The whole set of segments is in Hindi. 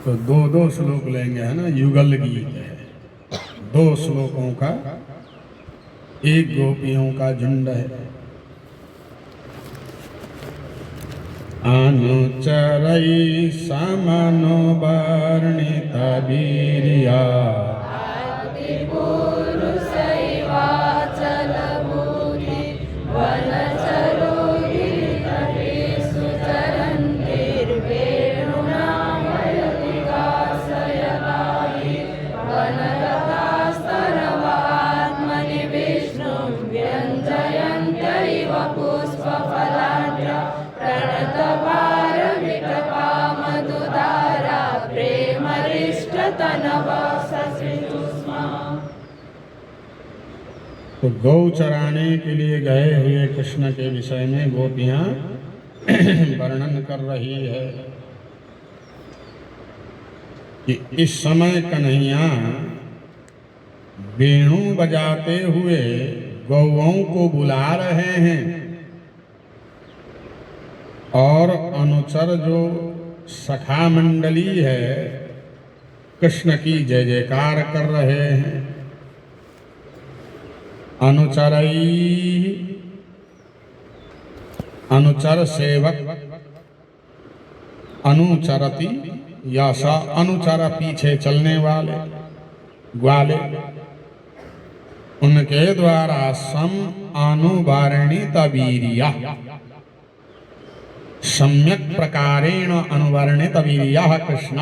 तो दो दो श्लोक लेंगे, है ना, युगल गीत है। 2 श्लोकों का एक गोपियों का झुंड है। अनुचरई समनो वर्णित वीर्या तो गौ चराने के लिए गए हुए कृष्ण के विषय में गोपियां वर्णन कर रही है कि इस समय कन्हैया वेणु बजाते हुए गौओं को बुला रहे हैं और अनुचर जो सखा मंडली है कृष्ण की जय जयकार कर रहे हैं। अनुचर सेवक अनुचरती या सा अनुचर पीछे चलने वाले ग्वाले, उनके द्वारा सम अनुवर्णित वीर्या, सम्यक प्रकारेण अनुवर्णित वीर्या कृष्ण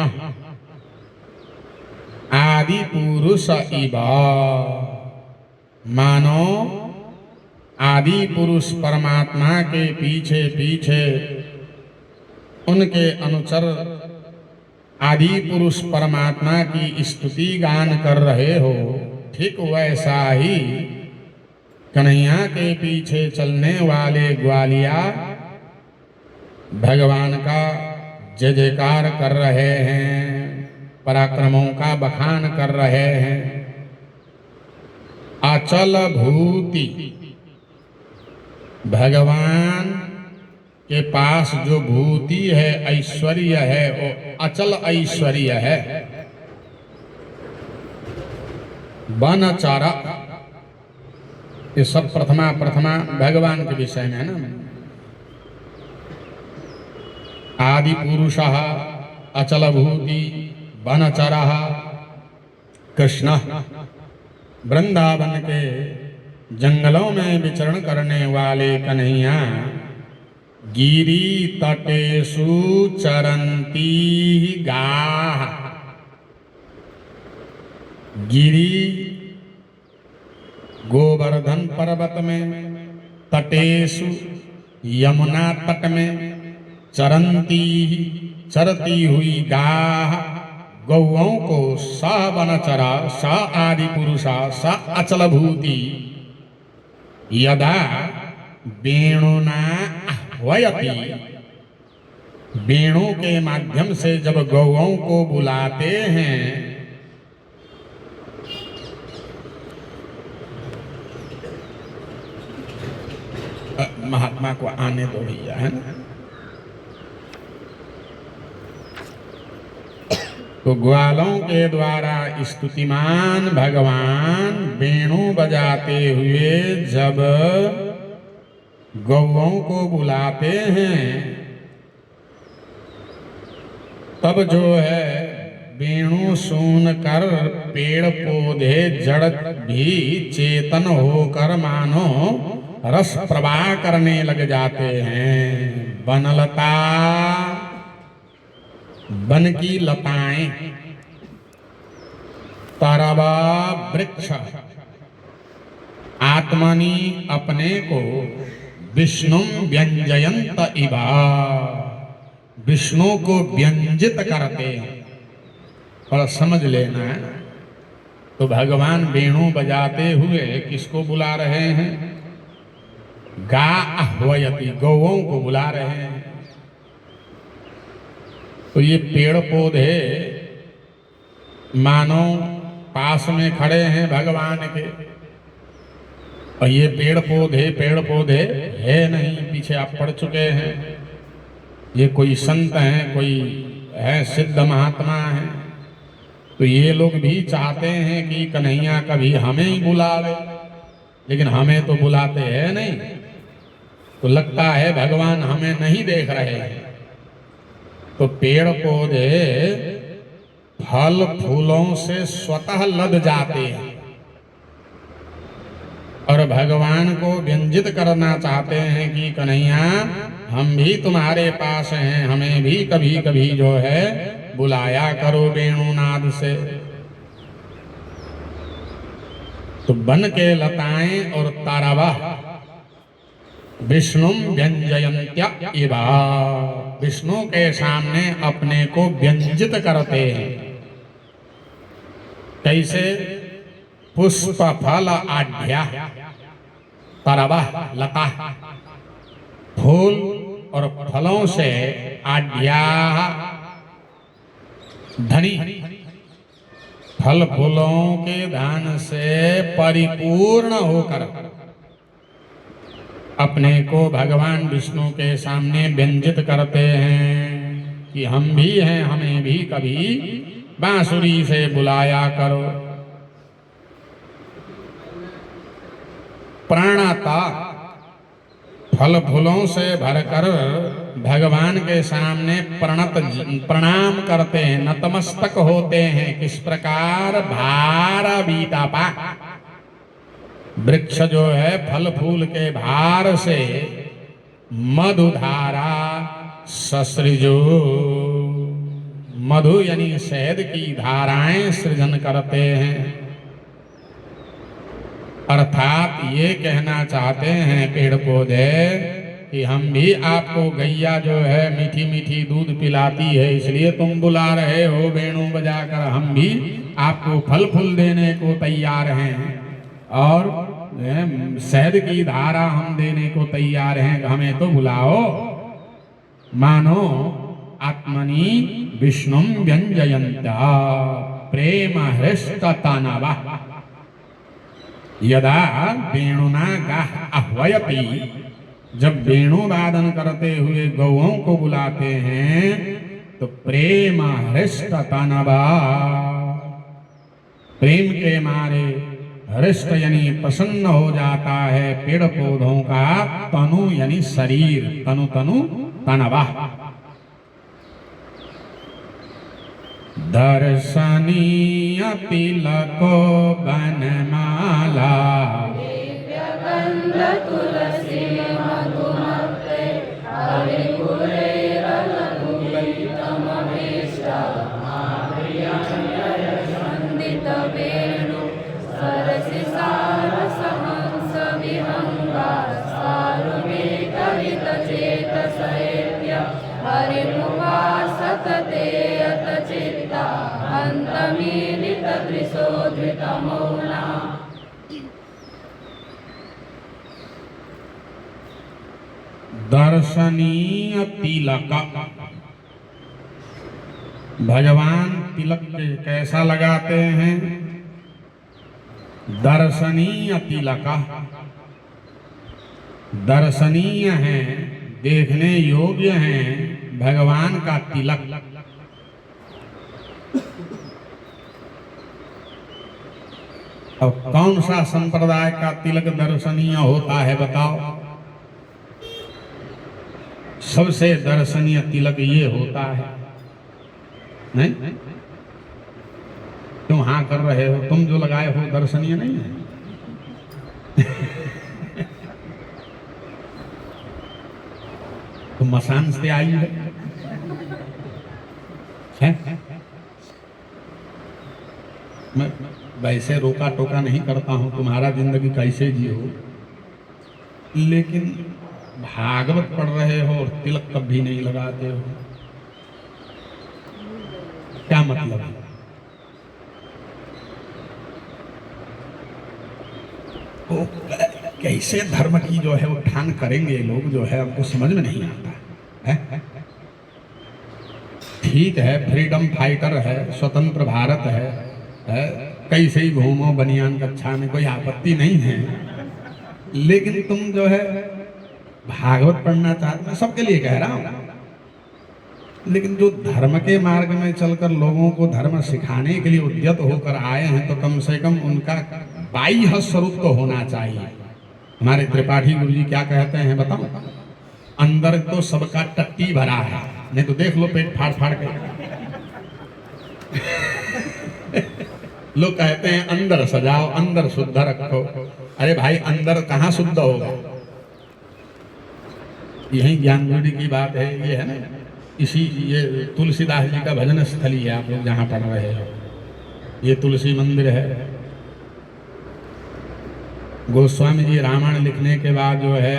आदि पुरुष इवा, मानो आदि पुरुष परमात्मा के पीछे पीछे उनके अनुचर आदि पुरुष परमात्मा की स्तुति गान कर रहे हो, ठीक वैसा ही कन्हैया के पीछे चलने वाले ग्वालिया भगवान का जय जयकार कर रहे हैं, पराक्रमों का बखान कर रहे हैं। अचल भूति, भगवान के पास जो भूति है, ऐश्वर्य है, वो अचल ऐश्वर्य है। बनचर, ये सब प्रथमा भगवान के विषय में है ना। आदि पुरुषः अचल भूति बनचरः कृष्ण, वृंदावन के जंगलों में विचरण करने वाले कन्हैया गिरी तटेषु चरंती गाः, गिरी गोवर्धन पर्वत में, तटेषु यमुना तट में, चरंती चरती हुई गाः गौओं को सा वनचरा सा आदि पुरुषा सा अचल भूति यदा वेणुना आह्वयति, वेणु के माध्यम से जब गौओं को बुलाते हैं, महात्मा को आने दो भैया, है ना। तो ग्वालों के द्वारा स्तुतिमान भगवान वेणु बजाते हुए जब गौओं को बुलाते हैं, तब जो है वेणु सुनकर पेड़ पौधे जड़ भी चेतन होकर मानो रस प्रवाह करने लग जाते हैं। वनलता, वन की लताएं, तरवा वृक्ष आत्मनि अपने को विष्णु व्यंजयंत इवा, विष्णु को व्यंजित करते हैं। और समझ लेना है, तो भगवान वेणु बजाते हुए किसको बुला रहे हैं? गा आह्वयति, गौओं को बुला रहे हैं। तो ये पेड़ पौधे मानो पास में खड़े हैं भगवान के, और ये पेड़ पौधे है नहीं, पीछे आप पड़ चुके हैं। ये कोई संत हैं, कोई है सिद्ध महात्मा हैं, तो ये लोग भी चाहते हैं कि कन्हैया कभी हमें ही बुलावे, लेकिन हमें तो बुलाते हैं नहीं, तो लगता है भगवान हमें नहीं देख रहे हैं। तो पेड़ पौधे फल फूलों से स्वतः लद जाते हैं और भगवान को व्यंजित करना चाहते हैं कि कन्हैया हम भी तुम्हारे पास हैं, हमें भी कभी कभी जो है बुलाया करो वेणुनाद से। तो बन के लताएं और तारावा विष्णु व्यंजयन्त्य इवा, विष्णु के सामने अपने को व्यंजित करते हैं। कैसे? पुष्प फल आढ्या, तारावा लता फूल और फलों से आढ्या धनी, फल फूलों के दान से परिपूर्ण होकर अपने को भगवान विष्णु के सामने व्यंजित करते हैं कि हम भी हैं, हमें भी कभी बांसुरी से बुलाया करो। प्राणता फल फूलों से भरकर भगवान के सामने प्रणाम करते हैं, नतमस्तक होते हैं। किस प्रकार? भार बीतापा, वृक्ष जो है फल फूल के भार से मधुधारा ससृजो, मधु यानी शहद की धाराएं सृजन करते हैं। अर्थात ये कहना चाहते हैं पेड़ पौधे कि हम भी आपको, गैया जो है मीठी मीठी दूध पिलाती है इसलिए तुम बुला रहे हो वेणु बजाकर, हम भी आपको फल फूल देने को तैयार हैं और शहद की धारा हम देने को तैयार हैं, हमें तो बुलाओ। मानो आत्मनि विष्णुं व्यंजयन्ता प्रेम हृष्टतनवा यदा वेणुना गाः आह्वयति, जब वेणु वादन करते हुए गौओं को बुलाते हैं तो प्रेम हृष्टतनवा, प्रेम के मारे हृष्ट यानी प्रसन्न हो जाता है पेड़ पौधों का तनु यानी शरीर, तनु तनु तनवा। दर्शनीय तिलको बनमाला तुलसी मधुमते वंदित वेणु सरसि सारसहंस विहंगा सारुमेतरित चेतसैत्य हरिमुपासत ते अत चित्ता अन्तमीलित दृशोधृत मौना। दर्शनीय तिलक, भगवान तिलक कैसा लगाते हैं? दर्शनीय तिलक, दर्शनीय है, देखने योग्य है भगवान का तिलक। अब कौन सा संप्रदाय का तिलक दर्शनीय होता है बताओ? सबसे दर्शनीय तिलक ये होता है, नहीं? तुम हाँ कर रहे हो, तुम जो लगाए हो दर्शनीय नहीं है। तुम मसान से आई है? मैं वैसे रोका टोका नहीं करता हूं तुम्हारा जिंदगी कैसे जियो, लेकिन भागवत पढ़ रहे हो और तिलक कभी नहीं लगाते हो, क्या मतलब है? तो कैसे धर्म की जो है उठान करेंगे लोग, जो है हमको समझ में नहीं आता है। ठीक है, फ्रीडम फाइटर है, स्वतंत्र भारत है, कैसे ही घूमो बनियान कक्षा में, कोई आपत्ति नहीं है, लेकिन तुम जो है भागवत पढ़ना चाहते, मैं सबके लिए कह रहा हूं, लेकिन जो धर्म के मार्ग में चलकर लोगों को धर्म सिखाने के लिए उद्यत होकर आए हैं, तो कम से कम उनका बाह्य स्वरूप तो होना चाहिए। हमारे त्रिपाठी गुरु जी क्या कहते हैं बताओ? अंदर तो सबका टट्टी भरा है, नहीं तो देख लो पेट फाड़ फाड़ के। लोग कहते हैं अंदर सजाओ, अंदर शुद्ध रखो। अरे भाई अंदर कहाँ शुद्ध होगा? यही ज्ञानगुरी की बात है, ये है ना, इसी ये तुलसीदास जी का भजन स्थली है, आप लोग जहाँ पढ़ रहे हो, ये तुलसी मंदिर है। गोस्वामी जी रामायण लिखने के बाद जो है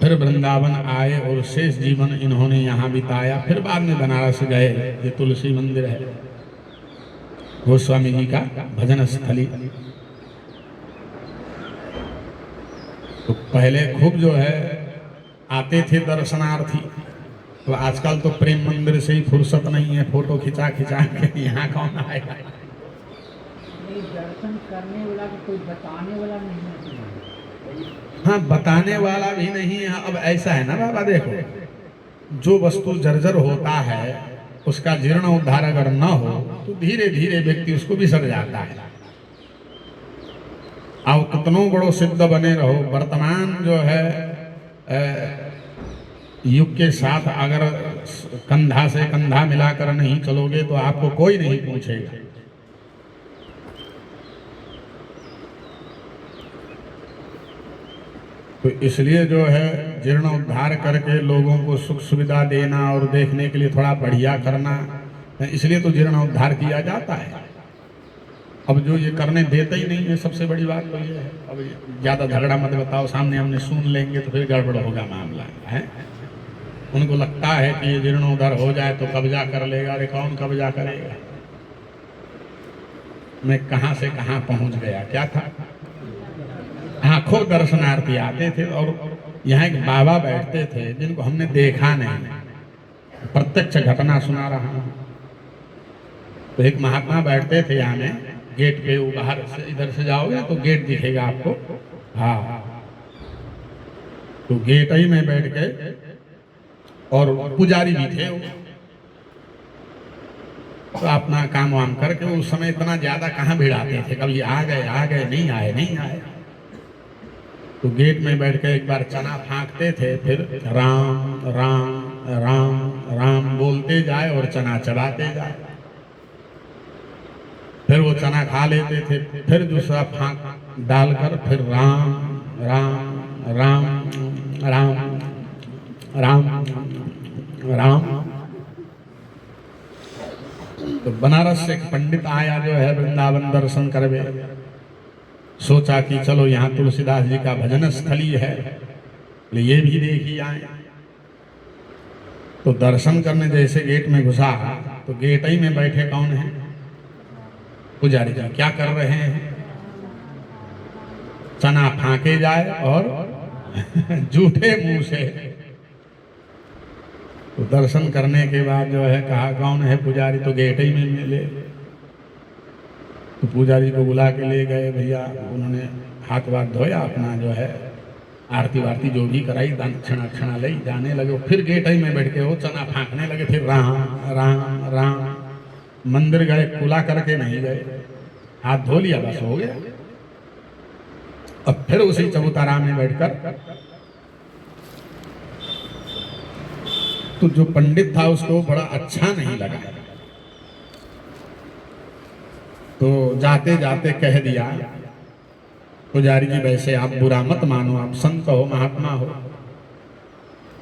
फिर वृंदावन आए और शेष जीवन इन्होंने यहाँ बिताया, फिर बाद में बनारस गए। ये तुलसी मंदिर है, गोस्वामी जी का भजन स्थली। तो पहले खूब जो है आते थे दर्शनार्थी, तो आजकल तो प्रेम मंदिर से ही फुर्सत नहीं है, फोटो खिंचा खिंचा के यहाँ कौन आएगा। दर्शन करने वाला कोई बताने वाला नहीं है। हाँ, बताने वाला भी नहीं है। अब ऐसा है ना बाबा, देखो जो वस्तु जर्जर होता है उसका जीर्ण उद्धार अगर न हो तो धीरे धीरे व्यक्ति उसको बिसर जाता है। अब कितनों बड़ो सिद्ध बने रहो, वर्तमान जो है युग के साथ अगर कंधा से कंधा मिलाकर नहीं चलोगे तो आपको कोई नहीं पूछेगा। तो इसलिए जो है जीर्ण उद्धार करके लोगों को सुख सुविधा देना और देखने के लिए थोड़ा बढ़िया करना, इसलिए तो जीर्ण उद्धार किया जाता है। अब जो ये करने देते ही नहीं है, सबसे बड़ी बात तो ये है। अब ज़्यादा झगड़ा मत बताओ, सामने हमने सुन लेंगे तो फिर गड़बड़ होगा मामला है। उनको लगता है कि ये जीर्णोद्धार हो जाए तो कब्जा कर लेगा। अरे कौन कब्जा करेगा? मैं कहाँ से कहाँ पहुँच गया, क्या था? हाँ, खूब दर्शनार्थी आते थे और यहाँ एक बाबा बैठते थे जिनको हमने देखा नहीं, प्रत्यक्ष घटना सुना रहा हूँ। तो एक महात्मा बैठते थे यहाँ में, गेट पे, वो बाहर से इधर से जाओगे तो गेट दिखेगा आपको। हाँ, तो गेट ही में बैठ गए और पुजारी भी थे, तो अपना काम वाम करके उस समय इतना ज्यादा कहाँ भिड़ाते थे, कभी आ गए नहीं आए नहीं आए। तो गेट में बैठ के एक बार चना फाँकते थे, फिर राम राम राम राम बोलते जाए और चना चढ़ाते जाए। फिर वो चना खा लेते थे, फिर दूसरा फाँक डालकर फिर राम राम राम राम राम राम। तो बनारस से एक पंडित आया जो है वृंदावन दर्शन करवे, सोचा कि चलो यहाँ तुलसीदास जी का भजन स्थली है, ये भी देखी आए। तो दर्शन करने जैसे गेट में घुसा तो गेट ही में बैठे कौन है? पुजारी जी। क्या कर रहे हैं? चना फाँके जाए और जूठे मुंह से। तो दर्शन करने के बाद जो है कहा कौन है? पुजारी। तो गेट ही में मिले। तो पुजारी को बुला के ले गए। भैया उन्होंने हाथ वाथ धोया, अपना जो है आरती वारती जो भी कराई, दक्षिणा क्षणा ले जाने लगे। फिर गेट ही में बैठ के वो चना फाँकने लगे। फिर राम राम राम। मंदिर गए, कुला करके नहीं गए, हाथ धो लिया, बस हो गया। अब फिर उसी चबूतरा में बैठकर तो जो पंडित था उसको बड़ा अच्छा नहीं लगा, तो जाते जाते कह दिया, पुजारी जी वैसे आप बुरा मत मानो, आप संत हो, महात्मा हो,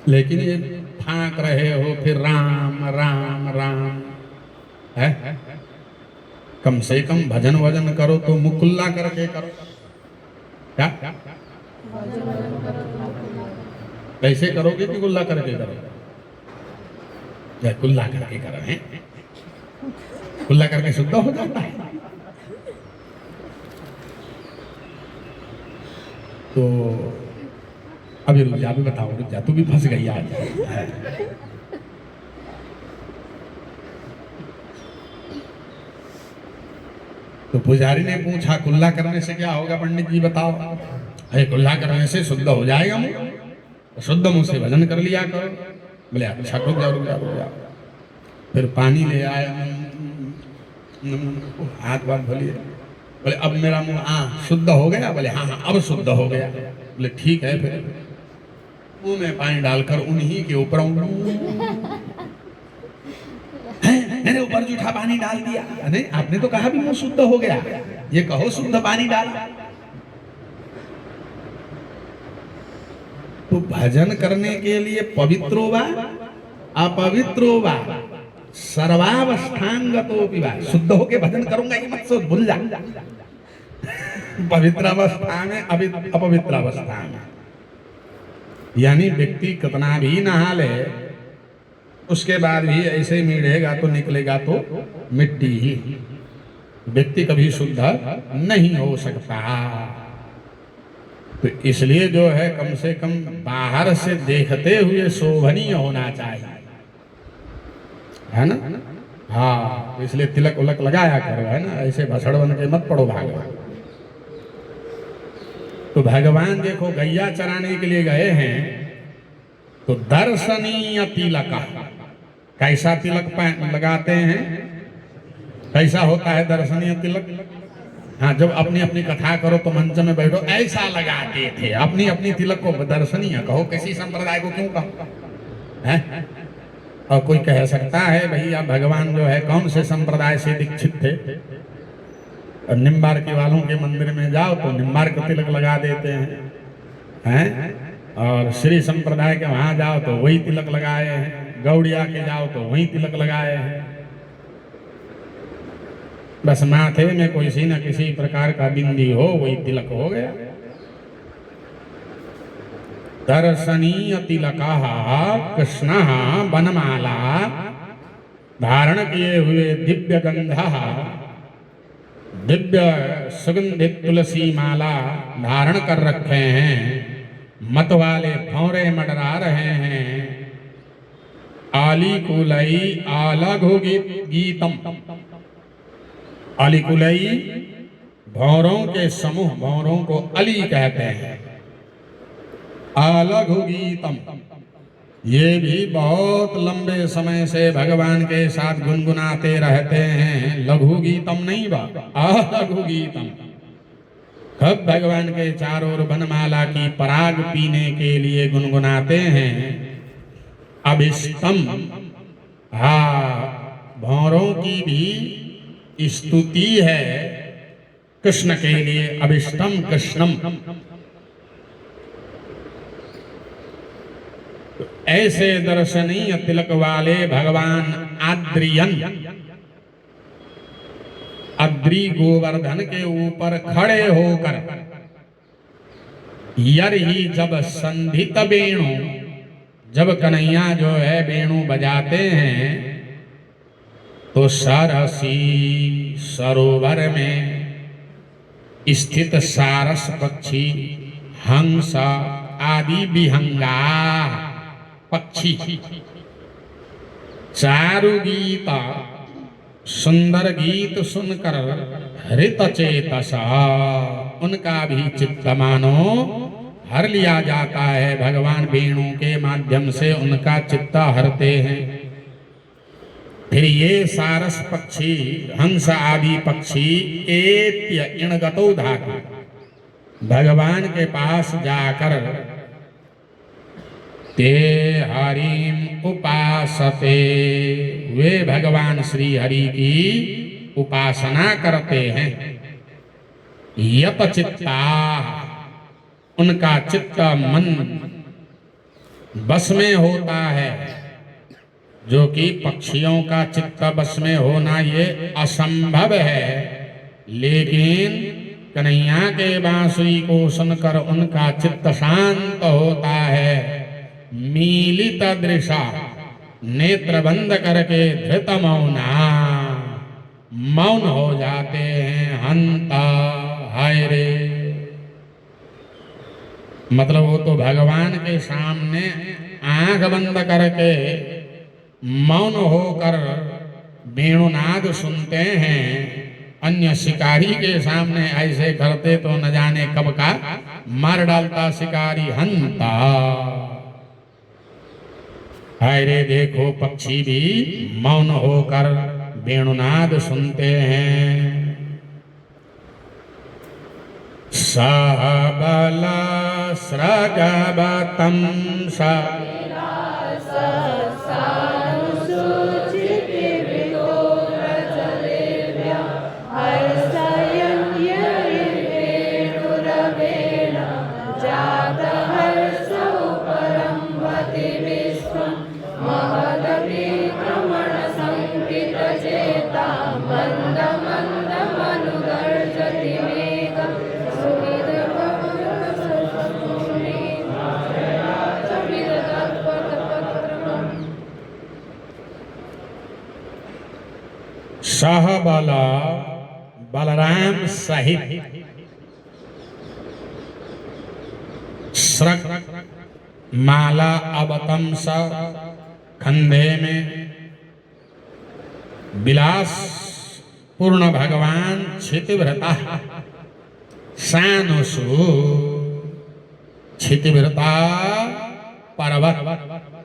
लेकिन ये फाँक रहे हो फिर राम राम राम है। कम से कम भजन वजन करो तो मुकुल्ला करके करो। क्या कैसे करोगे कि गुल्ला करके करो? या गुल्ला करके करो हैं? गुल्ला करके शुद्ध हो जाता है। तो अभी रुक जा, अभी बताओ, रुक जा, तू भी फंस गई आज। तो पुजारी ने पूछा कुल्ला करने से क्या होगा पंडित जी बताओ? अरे कुल्ला करने से शुद्ध हो जाएगा मुंह, शुद्ध मुंह से भजन कर लिया करो। बोले अच्छा रुक जाओ रुक जाओ रुक जाओ। फिर पानी ले आए, हाथ बात धोलिए। बोले अब मेरा मुंह शुद्ध हो गया? बोले हाँ हाँ अब शुद्ध हो गया। बोले ठीक है। फिर मुंह में पानी डालकर उन्हीं के ऊपर मेरे ऊपर जूठा पानी डाल दिया। नहीं, आपने तो कहा भी मुंह शुद्ध हो गया, ये कहो शुद्ध पानी डाला। तो भजन करने के लिए पवित्रो वा अपवित्रो वा सर्वावस्थांगतो वा, शुद्ध होके भजन करूंगा ये मत सोच, भूल जा। पवित्र अवस्था में अपवित्र अवस्था में, यानी व्यक्ति कितना भी नहा ले उसके बाद भी ऐसे ही मिलेगा तो निकलेगा तो मिट्टी ही। व्यक्ति कभी शुद्ध नहीं हो सकता। तो इसलिए जो है कम से कम बाहर से देखते हुए शोभनीय होना चाहिए, है ना? हाँ, तो इसलिए तिलक उलक लगाया करो, है ना? ऐसे भसड़ बन के मत पड़ो भागवत। तो भगवान देखो गैया चराने के लिए गए हैं तो दर्शनीय तिलक, कैसा तिलक लगाते हैं? कैसा होता है दर्शनीय तिलक? हाँ, जब अपनी अपनी कथा करो तो मंच में बैठो ऐसा लगाते थे। अपनी अपनी तिलक को दर्शनीय कहो, किसी संप्रदाय को क्यों कहो? है? और कोई कह सकता है भैया भगवान जो है कौन से संप्रदाय से दीक्षित थे? और निम्बार्क वालों के मंदिर में जाओ तो निम्बार्क तिलक लगा देते हैं। और श्री संप्रदाय के वहां जाओ तो वही तिलक लगाए हैं। गौड़िया के जाओ तो वही तिलक लगाए हैं। बस माथे में कोई सी न किसी प्रकार का बिंदी हो वही तिलक हो गया। दर्शनीय तिलका कृष्ण वनमाला धारण किए हुए दिव्य गंधा, दिव्य सुगंधित तुलसी माला धारण कर रखे हैं। मत वाले भौरे मंडरा रहे हैं। आलिकुलई आलघु गीतम, आलिकुलई भौरों के समूह, भौरों को अली कहते हैं। आलघु गीतम, ये भी बहुत लंबे समय से भगवान के साथ गुनगुनाते रहते हैं। लघु गीतम नहीं बा, आलघु गीतम। कब भगवान के चारों ओर वनमाला की पराग पीने के लिए गुनगुनाते हैं। अभिष्टम, भौरों की भी स्तुति है कृष्ण के लिए। अभिष्टम कृष्णम, ऐसे दर्शनीय तिलक वाले भगवान आद्रियन, अद्रि गोवर्धन के ऊपर खड़े होकर यरही जब संधित वेणु, जब कन्हैया जो है वेणु बजाते हैं तो सरसी सरोवर में स्थित सारस पक्षी, हंस आदि विहंगा पक्षी चारु गीता सुंदर गीत सुनकर हृत चेतसा, उनका भी चित्त मानो हर लिया जाता है। भगवान वेणु के माध्यम से उनका चित्त हरते हैं। फिर ये सारस पक्षी, हंस आदि पक्षी एत्य इणगतो धातु, भगवान के पास जाकर ते हरिम उपासते, वे भगवान श्री हरि की उपासना करते हैं। यत चित्ता, उनका चित्त मन बस में होता है, जो कि पक्षियों का चित्त बस में होना ये असंभव है। लेकिन कन्हैया के बांसुरी को सुनकर उनका चित्त शांत होता है। मीलित दृशा, नेत्र बंद करके धृत मौना, मौन हो जाते हैं। हंता, हाय रे, मतलब वो तो भगवान के सामने आंख बंद करके मौन होकर वेणुनाद सुनते हैं। अन्य शिकारी के सामने ऐसे करते तो न जाने कब का मार डालता शिकारी। हंता, हाय रे देखो पक्षी भी मौन होकर वेणुनाद सुनते हैं। सहबला स्रगवतं सा सहबला बलराम सहित स्रग माला अवतम स खंधे में विलास पूर्ण भगवान क्षितिव्रता सानुसु क्षितिव्रता पर्वत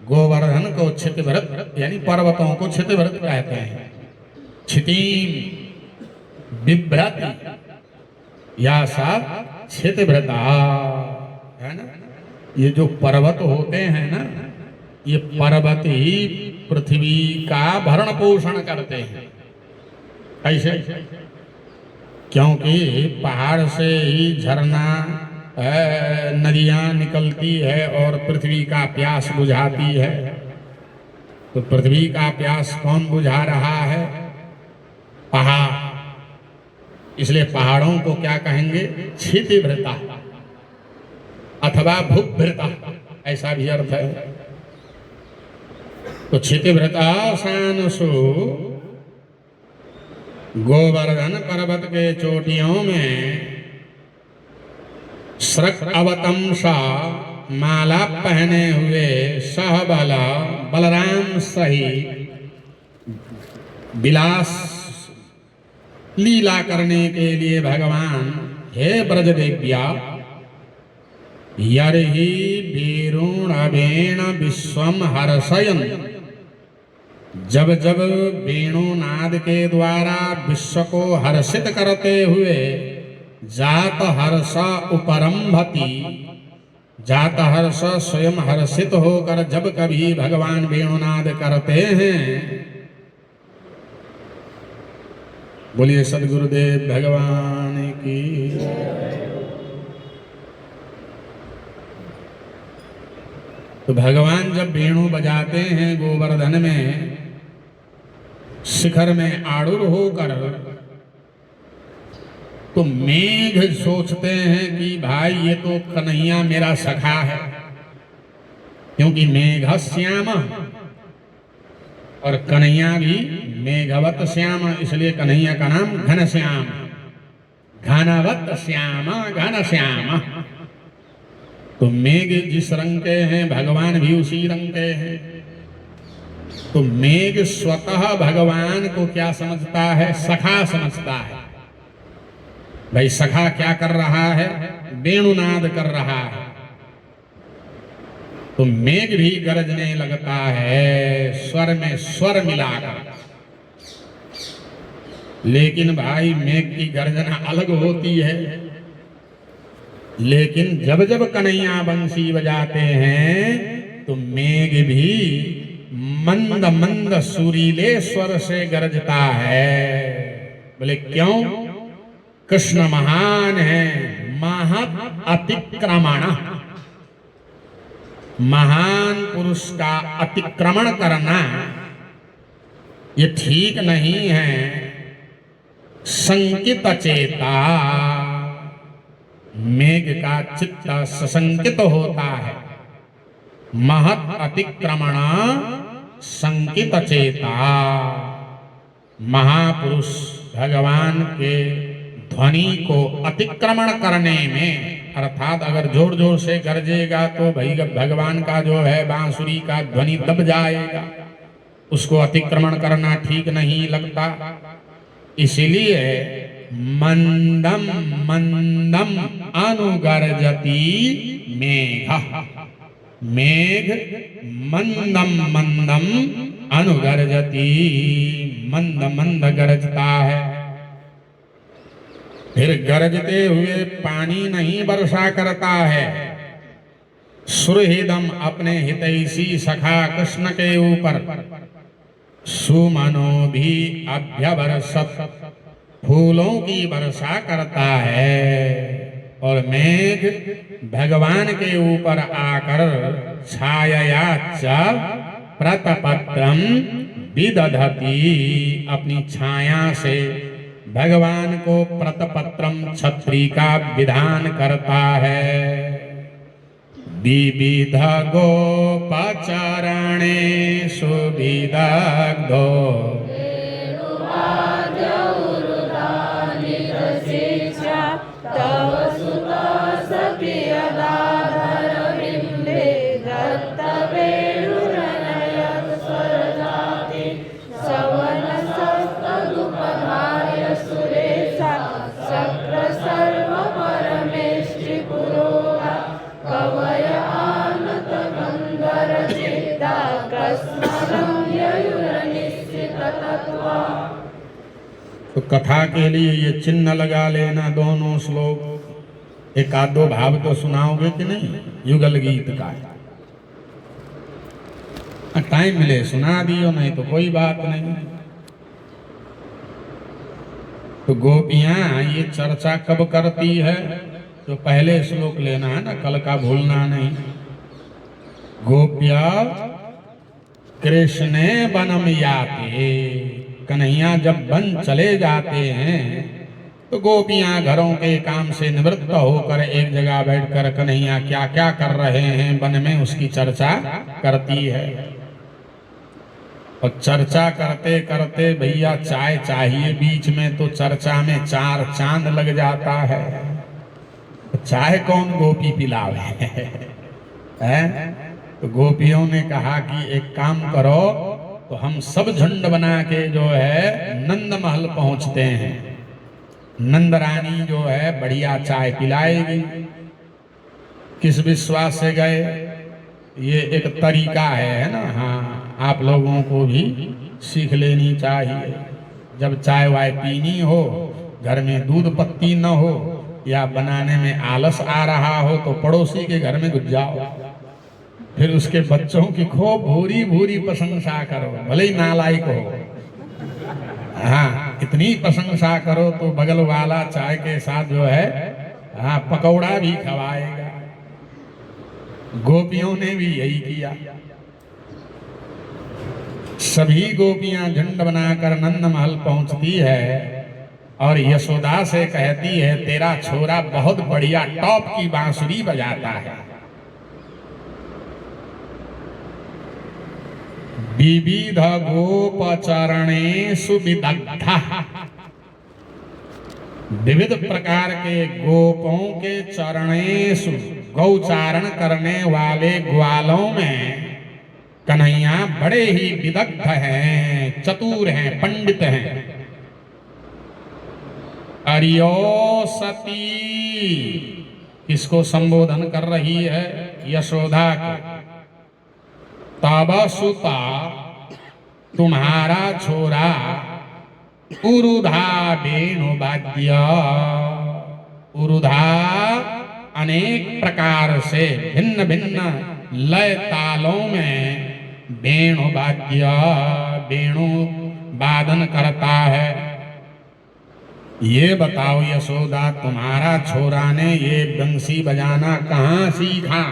गोवर्धन को क्षितिव्रत यानी पर्वतों को क्षितिव्रत कहते हैं। क्षितिम बिभ्रति या सा क्षितिव्रता है ना। ये जो पर्वत होते हैं ना, ये पर्वत ही पृथ्वी का भरण पोषण करते हैं। ऐसे क्योंकि पहाड़ से ही झरना नदियां निकलती है और पृथ्वी का प्यास बुझाती है। तो पृथ्वी का प्यास कौन बुझा रहा है? पहाड़। इसलिए पहाड़ों को क्या कहेंगे? क्षितिव्रता अथवा भूभृता, ऐसा भी अर्थ है। तो क्षितिव्रता सानुसु गोवर्धन पर्वत के चोटियों में स्रक अवतंसा माला पहने हुए सहबला बलराम सहित विलास लीला करने के लिए भगवान हे ब्रजदेव्या यर्हि वीरूणवेण विश्वम हर्षयन्, जब जब वेणुनाद के द्वारा विश्व को हर्षित करते हुए जात हर्ष उपरंभति, जात हर्ष स्वयं हर्षित होकर जब कभी भगवान वेणुनाद करते हैं। बोलिए सद्गुरुदेव भगवान की। तो भगवान जब वेणु बजाते हैं गोवर्धन में शिखर में आरूढ़ होकर, तो मेघ सोचते हैं कि भाई ये तो कन्हैया मेरा सखा है, क्योंकि मेघ श्याम और कन्हैया भी मेघवत श्याम, इसलिए कन्हैया का नाम घनश्याम, घनवत श्याम घनश्याम। तो मेघ जिस रंग के हैं भगवान भी उसी रंग के हैं। तो मेघ स्वतः भगवान को क्या समझता है? सखा समझता है। भाई सखा क्या कर रहा है? वेणुनाद कर रहा है। तो मेघ भी गरजने लगता है स्वर में स्वर मिलाकर। लेकिन भाई मेघ की गर्जना अलग होती है। लेकिन जब जब कन्हैया बंसी बजाते हैं तो मेघ भी मंद मंद सुरीले स्वर से गरजता है। बोले क्यों? कृष्ण महान है, महत् अतिक्रमण, महान पुरुष का अतिक्रमण करना ये ठीक नहीं है। संकित चेता, मेघ का चित्त सशंकित होता है। महत् अतिक्रमण संकित चेता, महापुरुष भगवान के ध्वनि को अतिक्रमण करने में, अर्थात अगर जोर जोर से गरजेगा तो भाई भगवान का जो है बांसुरी का ध्वनि दब जाएगा, उसको अतिक्रमण करना ठीक नहीं लगता। इसीलिए मंदम मंदम अनुगर्जति मेघ, मेघ मंदम मंदम अनुगर्जती, मंद मंद गरजता है। फिर गरजते हुए पानी नहीं वर्षा करता है। सुहृदम अपने हितैषी सखा कृष्ण के ऊपर सुमनो भी अभ्यवर्षत, फूलों की वर्षा करता है। और मेघ भगवान के ऊपर आकर छाया च प्रतपत्रम विदधति, अपनी छाया से भगवान को प्रतपत्रम छत्री का विधान करता है। विविध गोपचरणेषु विदग्धो तव सुता सखियदाधरबिम्बे दत्तवेणुरनयत् स्वरजाति सवनसस्तदुपधार्य सुरेशा शक्र सर्वपरमेष्टिपुरोगा कवय आनत गन्धरचित्ता कस्मलं ययुरनिश्चिततत्त्वा। तो कथा के लिए ये चिन्ह लगा लेना दोनों श्लोक। एक आधो भाव तो सुनाओगे कि नहीं? युगल गीत का टाइम मिले सुना दियो, नहीं तो कोई बात नहीं। तो गोपियां ये चर्चा कब करती है? तो पहले श्लोक लेना है ना, कल का भूलना नहीं। गोप्या कृष्णे वनम याते, कन्हैया जब वन चले जाते हैं तो गोपियां घरों के काम से निवृत्त होकर एक जगह बैठकर कन्हैया क्या क्या कर रहे हैं वन में उसकी चर्चा करती है। और चर्चा करते करते भैया चाय चाहिए बीच में, तो चर्चा में चार चांद लग जाता है। तो चाय कौन गोपी पिलावे है? तो गोपियों ने कहा कि एक काम करो, तो हम सब झुंड बना के जो है नंद महल पहुंचते हैं। नंद रानी जो है बढ़िया चाय पिलाएगी। किस विश्वास से गए? ये एक तरीका है ना। हाँ, आप लोगों को भी सीख लेनी चाहिए। जब चाय वाय पीनी हो, घर में दूध पत्ती न हो या बनाने में आलस आ रहा हो, तो पड़ोसी के घर में घुस जाओ। फिर उसके बच्चों की खूब भूरी भूरी प्रशंसा करो, भले ही नालायक हो। हाँ, इतनी प्रशंसा करो तो बगल वाला चाय के साथ जो है हाँ पकौड़ा भी खवाएगा। गोपियों ने भी यही किया। सभी गोपियां झुंड बनाकर नंद महल पहुंचती है और यशोदा से कहती है तेरा छोरा बहुत बढ़िया टॉप की बांसुरी बजाता है। विविध गोपचरणेषु विदग्धः, विविध प्रकार के गोपों के चरणेषु, गौचारण करने वाले ग्वालों में कन्हैया बड़े ही विदग्ध हैं, चतुर हैं, पंडित हैं। अर्योसती किसको संबोधन कर रही है? यशोदा को। तब सुता तुम्हारा छोरा उरुधा वेणुवाद्य, उरुधा अनेक प्रकार से भिन्न भिन्न लय तालों में वेणुवाद्य, वेणु वादन करता है। ये बताओ यशोदा, तुम्हारा छोरा ने ये बंसी बजाना कहाँ सीखा?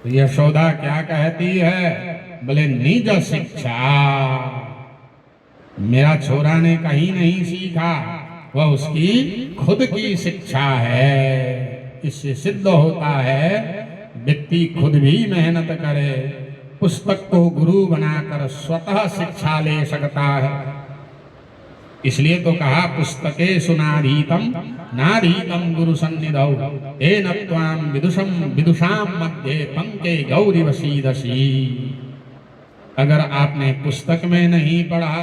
यशोदा क्या कहती है? बोले निज शिक्षा, मेरा छोरा ने कहीं नहीं सीखा, वह उसकी खुद की शिक्षा है। इससे सिद्ध होता है व्यक्ति खुद भी मेहनत करे, पुस्तक को गुरु बनाकर स्वतः शिक्षा ले सकता है। इसलिए तो कहा पुस्तके सुनाधीतम नाधीतम गुरु सन्निधौ तेन त्वां विदुषम विदुषाम मध्ये पंके गौरी वसीदसी। अगर आपने पुस्तक में नहीं पढ़ा,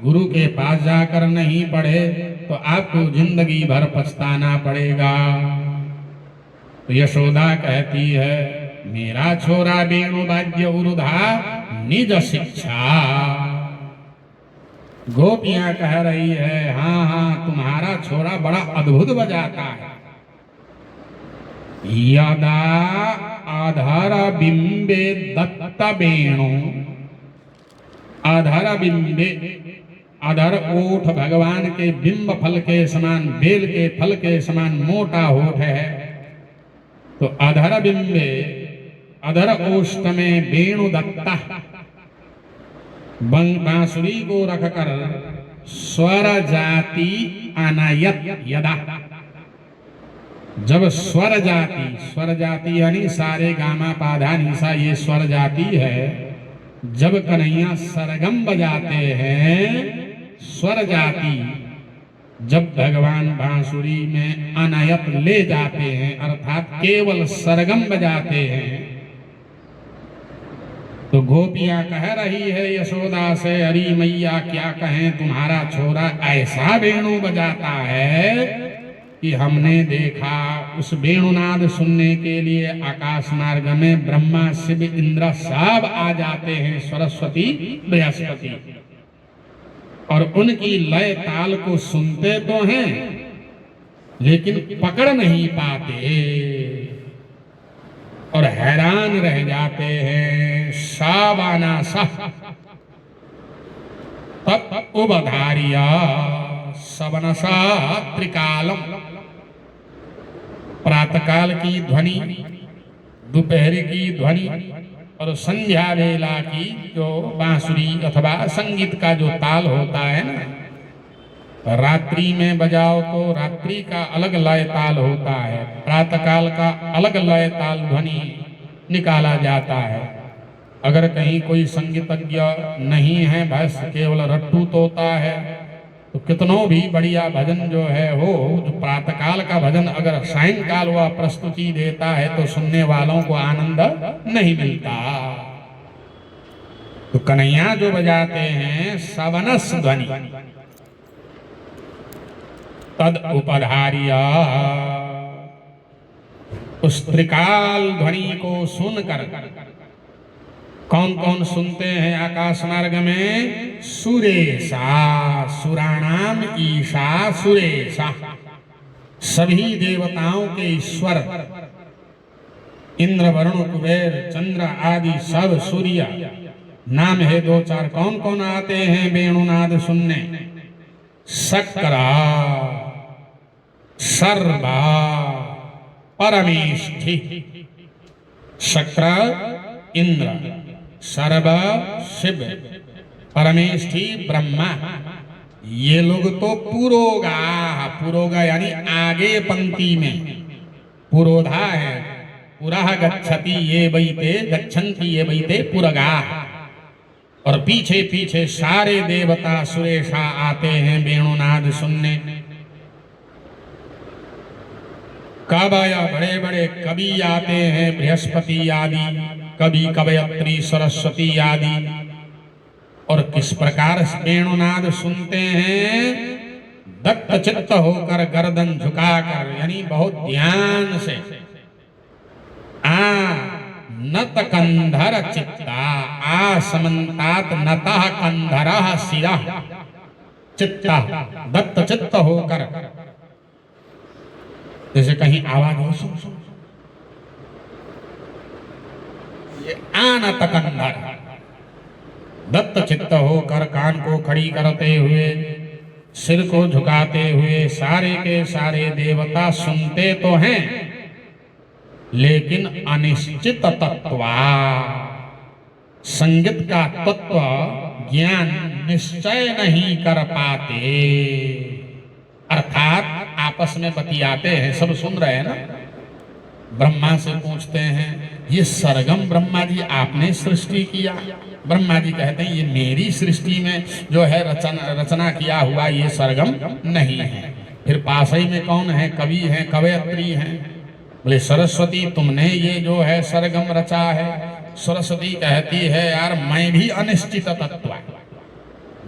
गुरु के पास जाकर नहीं पढ़े, तो आपको जिंदगी भर पछताना पड़ेगा। तो यशोदा कहती है मेरा छोरा वेणु वाद्य उरुधा निज शिक्षा। गोपियां कह रही है हाँ हाँ तुम्हारा छोरा बड़ा अद्भुत बजाता है। यदा अधर बिंबे दत्त वेणु, अधर बिंबे, अधर ओठ भगवान के बिंब फल के समान, बेल के फल के समान मोटा होठ है। तो अधर बिंबे, अधर ओष्ठ में वेणु दत्ता, बांसुरी को रखकर स्वर जाति अनायत यदा, जब स्वर जाति यानी सारे गामा पाधा निशा ये स्वर जाति है। जब कन्हैया सरगम बजाते हैं स्वर जाति, जब भगवान बांसुरी में अनायत ले जाते हैं अर्थात केवल सरगम बजाते हैं, तो गोपियां कह रही है यशोदा से अरे मैया क्या कहें तुम्हारा छोरा ऐसा वेणु बजाता है कि हमने देखा। उस वेणुनाद सुनने के लिए आकाश मार्ग में ब्रह्मा शिव इंद्र सब आ जाते हैं, सरस्वती बृहस्पति, और उनकी लय ताल को सुनते तो हैं लेकिन पकड़ नहीं पाते और हैरान रह जाते हैं। सावाना सह तत् उबधारिया सवनसा त्रिकालम, प्रातःकाल की ध्वनि, दोपहर की ध्वनि और संध्या वेला की जो बांसुरी अथवा संगीत का जो ताल होता है ना, रात्रि में बजाओ तो रात्रि का अलग लय ताल होता है, प्रातःकाल का अलग लय ताल ध्वनि निकाला जाता है। अगर कहीं कोई संगीतज्ञ नहीं है, बस केवल रट्टू तोता है, तो कितनों भी बढ़िया भजन जो है हो, जो प्रातःकाल का भजन अगर सायंकाल वह प्रस्तुति देता है तो सुनने वालों को आनंद नहीं मिलता। तो कन्हैया जो बजाते हैं सवनस ध्वनि तद उपधारिया, उस त्रिकाल ध्वनि को सुनकर कौन कौन सुनते हैं आकाश मार्ग में? सुरेशा, सुराणाम ईशा सुरेशा, सभी देवताओं के ईश्वर, इंद्र वरुण कुबेर चंद्र आदि सब सूर्य नाम है दो चार। कौन कौन आते हैं वेणुनाद सुनने? सक्रा, सर्वा, परमेष्ठि, शक्र इंद्र, सर्व शिव, परमेष्ठि ब्रह्मा, ये लोग तो पुरोगा, पुरोगा यानी आगे पंक्ति में, पुरोधा है, पुरः गच्छति ये वैते गच्छन्ति ये वैते पुरगा, और पीछे पीछे सारे देवता सुरेशा आते हैं वेणुनाद सुनने। कवया, बड़े बड़े कवि आते हैं, बृहस्पति आदि कवि, कवयत्री सरस्वती आदि, और किस प्रकार वेणुनाद सुनते हैं? दत्त चित्त होकर, गर्दन झुकाकर, यानी बहुत ध्यान से। नत कंधर चित्ता, समन्तात नतः कंधरः शिरः, चित्ता दत्त चित्त होकर, जैसे कहीं आवाज हो, सुन सुन, ये आनत कंधर, दत्त चित्त होकर कान को खड़ी करते हुए, सिर को झुकाते हुए सारे के सारे देवता सुनते तो हैं लेकिन अनिश्चित तत्वा, संगीत का तत्व ज्ञान निश्चय नहीं कर पाते, अर्थात आपस में बतियाते हैं, सब सुन रहे हैं ना। ब्रह्मा से पूछते हैं ये सरगम ब्रह्मा जी आपने सृष्टि किया? ब्रह्मा जी कहते हैं ये मेरी सृष्टि में जो है रचना किया हुआ ये सरगम नहीं है। फिर पास ही में कौन है? कवि हैं, कवयत्री हैं। बोले सरस्वती तुमने ये जो है सरगम रचा है। सरस्वती कहती है यार मैं भी अनिश्चित तत्व।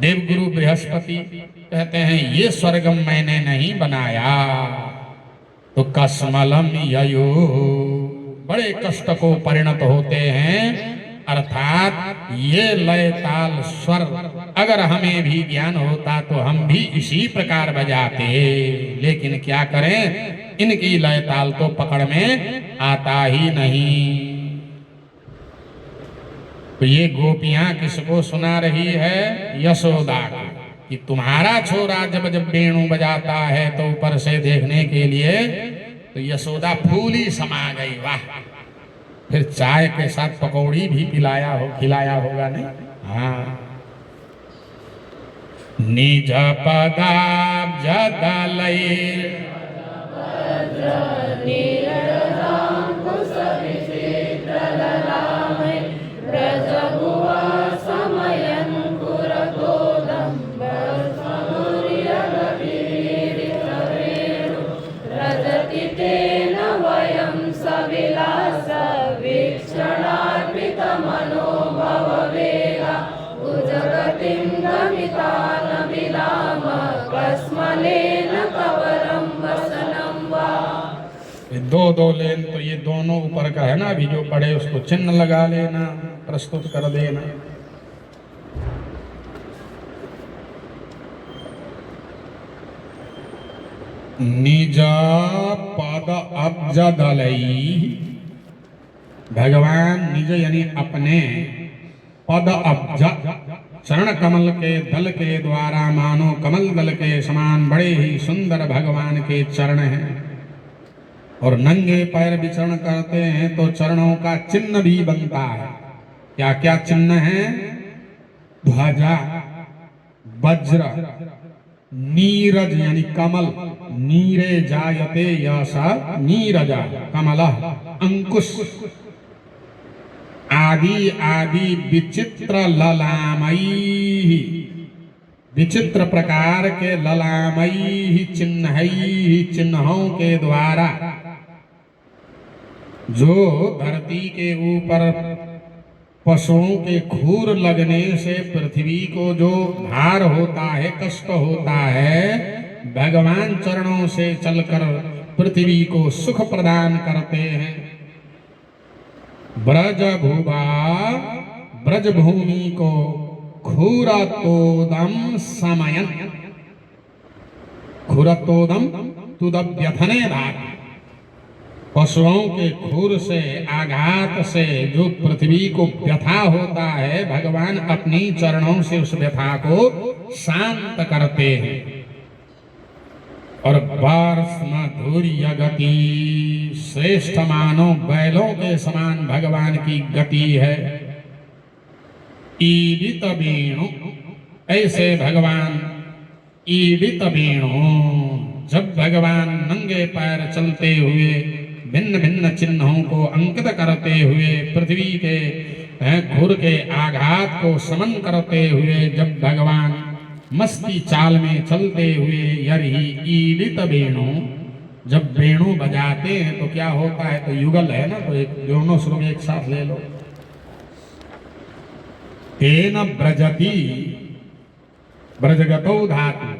देवगुरु बृहस्पति कहते हैं ये स्वर्गम मैंने नहीं बनाया। तो कसमलम ययो, बड़े कष्ट को परिणत होते हैं। अर्थात ये लय ताल स्वर अगर हमें भी ज्ञान होता तो हम भी इसी प्रकार बजाते, लेकिन क्या करें, इनकी लय ताल तो पकड़ में आता ही नहीं। तो ये गोपियां किसको सुना रही है? यशोदा को, कि तुम्हारा छोरा जब जब वेणु बजाता है तो ऊपर से देखने के लिए तो यशोदा फूली समा गई। वाह, फिर चाय के साथ पकौड़ी भी खिलाया होगा नहीं? हाँ। निज पदाब्ज दलैर् दो दो लेन तो ये दोनों ऊपर का है ना, अभी जो पढ़े उसको चिन्ह लगा लेना, प्रस्तुत कर देना। निज पद अब्ज दलई, भगवान निज यानी अपने पद अब्ज चरण कमल के दल के द्वारा मानो कमल दल के समान बड़े ही सुंदर भगवान के चरण हैं। और नंगे पैर विचरण करते हैं तो चरणों का चिन्ह भी बनता है। क्या क्या चिन्ह है? ध्वजा, वज्र, नीरज यानी कमल, नीरे जायते यसा नीरजा कमलः, अंकुश आदि आदि विचित्र ललामयी, विचित्र प्रकार के ललामयी चिन्हों के द्वारा जो धरती के ऊपर पशुओं के खूर लगने से पृथ्वी को जो भार होता है, कष्ट होता है, भगवान चरणों से चलकर पृथ्वी को सुख प्रदान करते हैं। ब्रज भूभा, ब्रज भूमि को खुरतोदम समयन, खुरतोदम तुदव्यथने भाग, पशुओं के खुर से आघात से जो पृथ्वी को व्यथा होता है, भगवान अपनी चरणों से उस व्यथा को शांत करते हैं। और वर्ष मधुर्य गति, श्रेष्ठ मानो बैलों के समान भगवान की गति है। ईडित वेणु, ऐसे भगवान ईडित वेणु, जब भगवान नंगे पैर चलते हुए भिन्न भिन्न चिन्हों को अंकित करते हुए पृथ्वी के खुर के आघात को समन करते हुए जब भगवान मस्ती चाल में चलते हुए यही ईडित वेणु, जब वेणु बजाते हैं तो क्या होता है? तो युगल है ना, तो एक दोनों श्लोक एक साथ ले लो। तेन ब्रजति, ब्रजगतो धातु,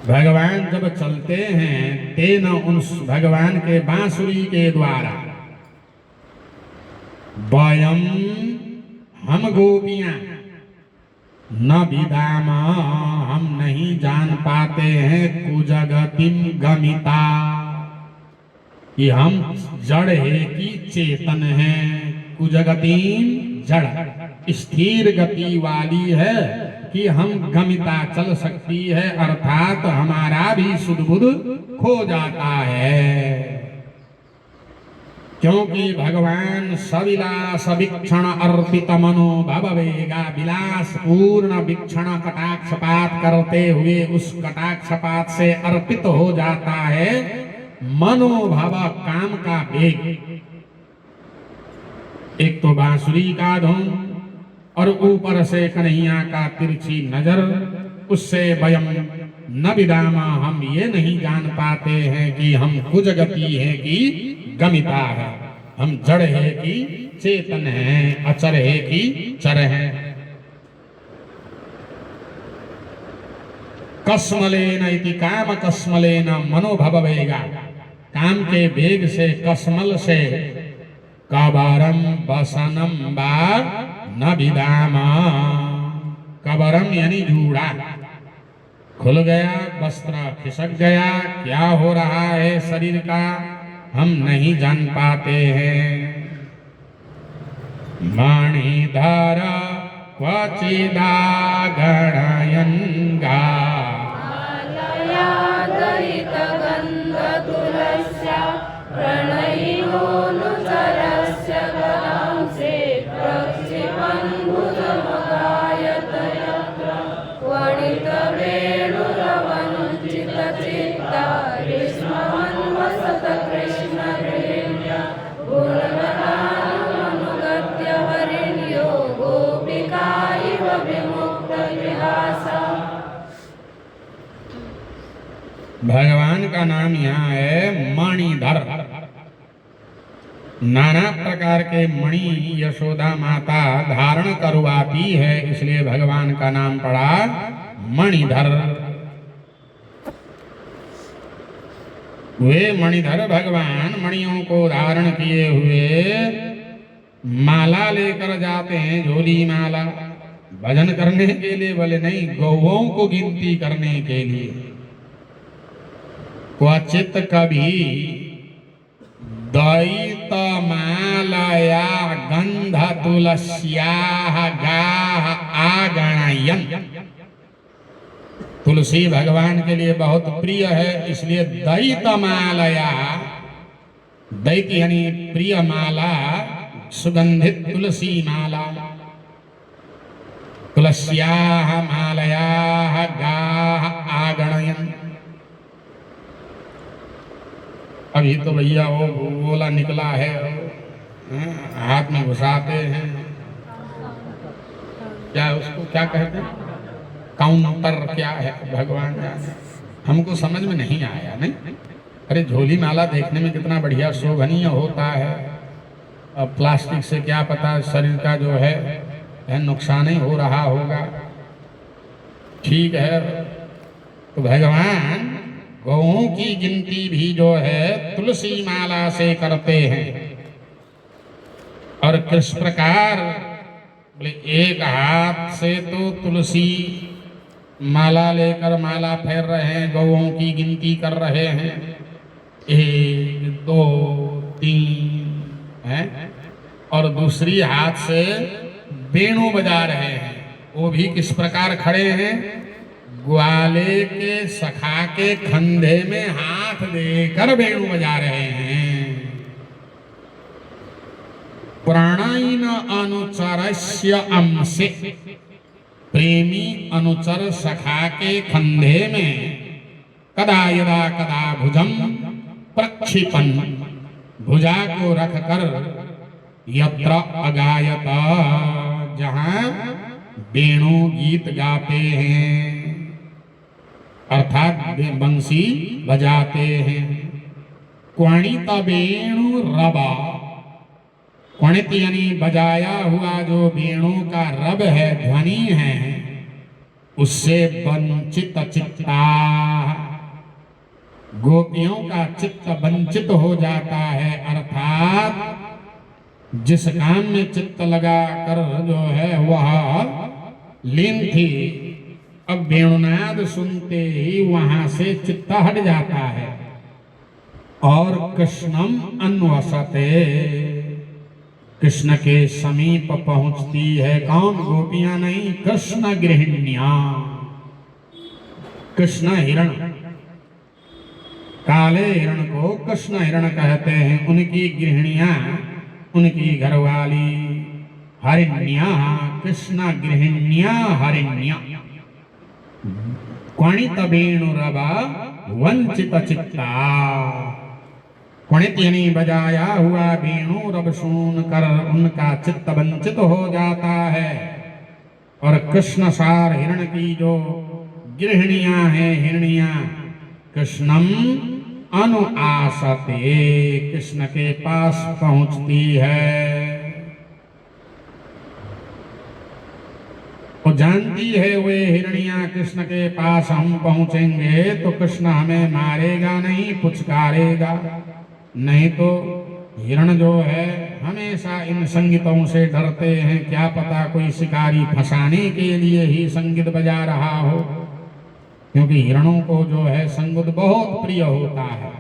भगवान जब चलते हैं तेन उन भगवान के बांसुरी के द्वारा, वयम हम गोपियां न विदाम, हम नहीं जान पाते हैं कुजगतिम गमिता, कि हम जड़ है कि चेतन है। कुजगतिम जड़, स्थिर गति वाली है कि हम गमिता चल सकती है, अर्थात हमारा भी सुध बुध खो जाता है। क्योंकि भगवान सविलास वीक्षण अर्पित मनो भववेगा, विलास पूर्ण वीक्षण कटाक्षपात करते हुए उस कटाक्षपात से अर्पित हो जाता है मनोभव, काम का वेग। एक तो बांसुरी का धुन और ऊपर से कन्हैया का तिरछी नजर, उससे वयम न विदामा, हम ये नहीं जान पाते हैं कि हम कुज गति है कि गमिता है, हम जड़ है कि चेतन है, अचर है कि चर है। कस्मलेन इति काम कस्मलेन मनोभवेगा, काम के वेग से कसमल से कबरम वसनम बा न विदाम। कबरम यानी जूड़ा खुल गया, वस्त्र खिसक गया, क्या हो रहा है शरीर का हम नहीं जान पाते हैं। मणिधर क्वचिदा गणयन्गा दयितगन्धतुलस्य प्रणयिनोऽनुचरस्य गदांसे प्रक्षिपन् भुजमगायतयत्र वणितवेणुरवनुचितचित्ता विस्मवन्वसत कृष्णगृह्ण्य गुणगणानुगत्य हरिण्यो गोपिका इव विमुक्तविहासा। भगवान का नाम यहाँ है मणिधर। नाना प्रकार के मणि यशोदा माता धारण करवाती है, इसलिए भगवान का नाम पड़ा मणिधर। वे मणिधर भगवान मणियों को धारण किए हुए माला लेकर जाते हैं, झोली माला, भजन करने के लिए बोले नहीं, गौओं को गिनती करने के लिए। क्वचित कभी दयित मालया गंध तुलस्या गाह आगणयन। तुलसी भगवान के लिए बहुत प्रिय है, इसलिए दयित मालया, दैत यानी प्रिय माला, सुगंधित तुलसी माला, तुलस्या मालया गाह आगणयन। अभी तो भैया वो गोला निकला है, हाथ में घुसाते हैं, क्या उसको क्या कहते हैं, काउंटर क्या है भगवान जाने, हमको समझ में नहीं आया। नहीं, अरे झोली माला देखने में कितना बढ़िया शोभनीय होता है, अब प्लास्टिक से क्या पता शरीर का जो है नुकसान ही हो रहा होगा। ठीक है, तो भगवान गौओं की गिनती भी जो है तुलसी माला से करते हैं। और किस प्रकार, बोले एक हाथ से तो तुलसी माला लेकर माला फेर रहे हैं, गौओं की गिनती कर रहे हैं, 1 2 3 हैं, और दूसरी हाथ से वेणु बजा रहे हैं। वो भी किस प्रकार खड़े हैं, ग्वाले के सखा के कंधे में हाथ देकर वेणु बजा रहे हैं। प्राणाइन अनुचरस्य अंशे, प्रेमी अनुचर सखा के कंधे में कदा यदा कदा भुजम प्रक्षिपन, भुजा को रखकर यत्र अगायत, जहां वेणु गीत गाते हैं, अर्थात बंसी बजाते हैं। क्वणित वेणु रबा, क्वणित यानी बजाया हुआ जो वेणु का रब है, ध्वनि है, उससे वंचित चित्ता, गोपियों का चित्त वंचित हो जाता है। अर्थात जिस काम में चित्त लगा कर जो है वह लीन थी, अब वेणुनाद सुनते ही वहां से चित्त हट जाता है। और कृष्णम अन्वसते, कृष्ण के समीप पहुंचती है। कौन? गोपियां नहीं, कृष्ण गृहिणियां। कृष्ण हिरण, काले हिरण को कृष्ण हिरण कहते हैं। उनकी गृहिणियां, उनकी घरवाली हरिण्या, कृष्ण गृहिण्या हरिण्या। क्वणित वेणुरवा वंचित चित्ता, क्वणित यानी बजाया हुआ वेणु रब सुन कर उनका चित्त वंचित हो जाता है। और कृष्ण सार हिरण की जो गृहिणियां हैं, हिरणियां, कृष्णम अनुआसते, कृष्ण के पास पहुंचती है। वो जानती है वे हिरनिया कृष्ण के पास हम पहुंचेंगे तो कृष्ण हमें मारेगा नहीं, पुचकारेगा नहीं। तो हिरण जो है हमेशा इन संगीतों से डरते हैं, क्या पता कोई शिकारी फंसाने के लिए ही संगीत बजा रहा हो, क्योंकि हिरणों को जो है संगीत बहुत प्रिय होता है।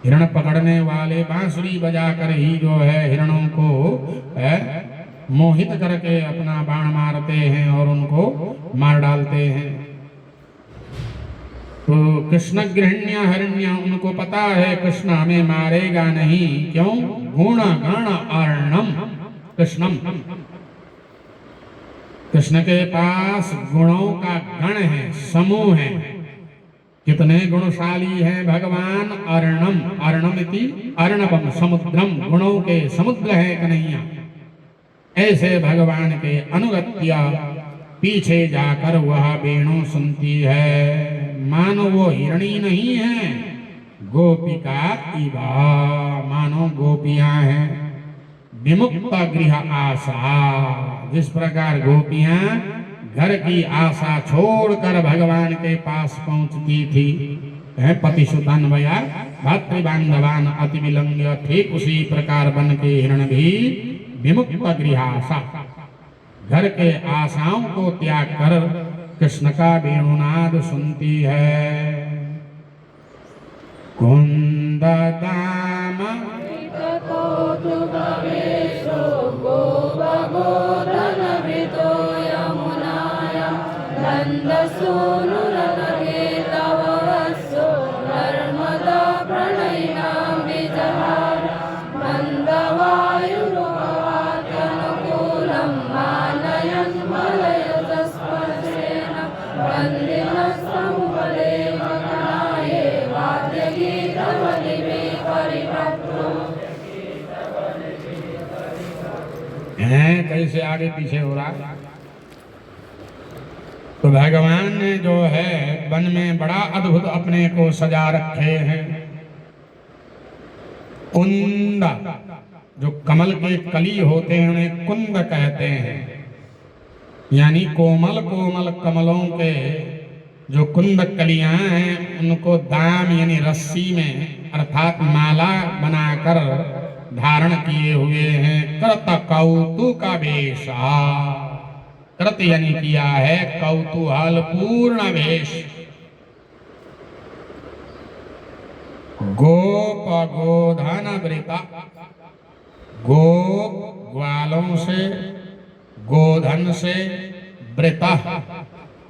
हिरण पकड़ने वाले बांसुरी बजाकर ही जो है हिरणों को मोहित करके अपना बाण मारते हैं और उनको मार डालते हैं। तो कृष्ण गृहण्य हरिण्य, उनको पता है कृष्ण हमें मारेगा नहीं, क्यों? गुण गण अर्णम कृष्णम, कृष्ण के पास गुणों का गण है, समूह है। कितने गुणशाली हैं भगवान? अर्णम, अर्णमिति अर्णवम समुद्रम, गुणों के समुद्र है कन्हैया। ऐसे भगवान के अनुगत्य पीछे जाकर वह वेणु सुनती है। मानो वो हिरणी नहीं है, गोपिका इवा, मानो गोपियां हैं। विमुक्त गृह आशा, जिस प्रकार गोपियां घर की आशा छोड़कर भगवान के पास पहुंचती थी, पतिसुतान्वया भातृबांधवान अति विलंघ्य, ठीक उसी प्रकार बन के हिरण भी विमुक्त गृहाशा, घर के आशाओं को त्याग कर कृष्ण का वेणुनाद सुनती है। कुंद दाम कैसे आगे पीछे हो रहा। तो भगवान ने जो है वन में बड़ा अद्भुत अपने को सजा रखे हैं। कुंद, जो कमल के कली होते हैं उन्हें कुंद कहते हैं, यानी कोमल कोमल कमलों के जो कुंद कलियां हैं उनको दाम यानी रस्सी में अर्थात माला बनाकर धारण किए हुए हैं। कृत कौतुक वेशा, कृत यानी किया है कौतूहल पूर्ण वेश। गोप गोधन वृता, गोप ग्वालों से, गोधन से, वृता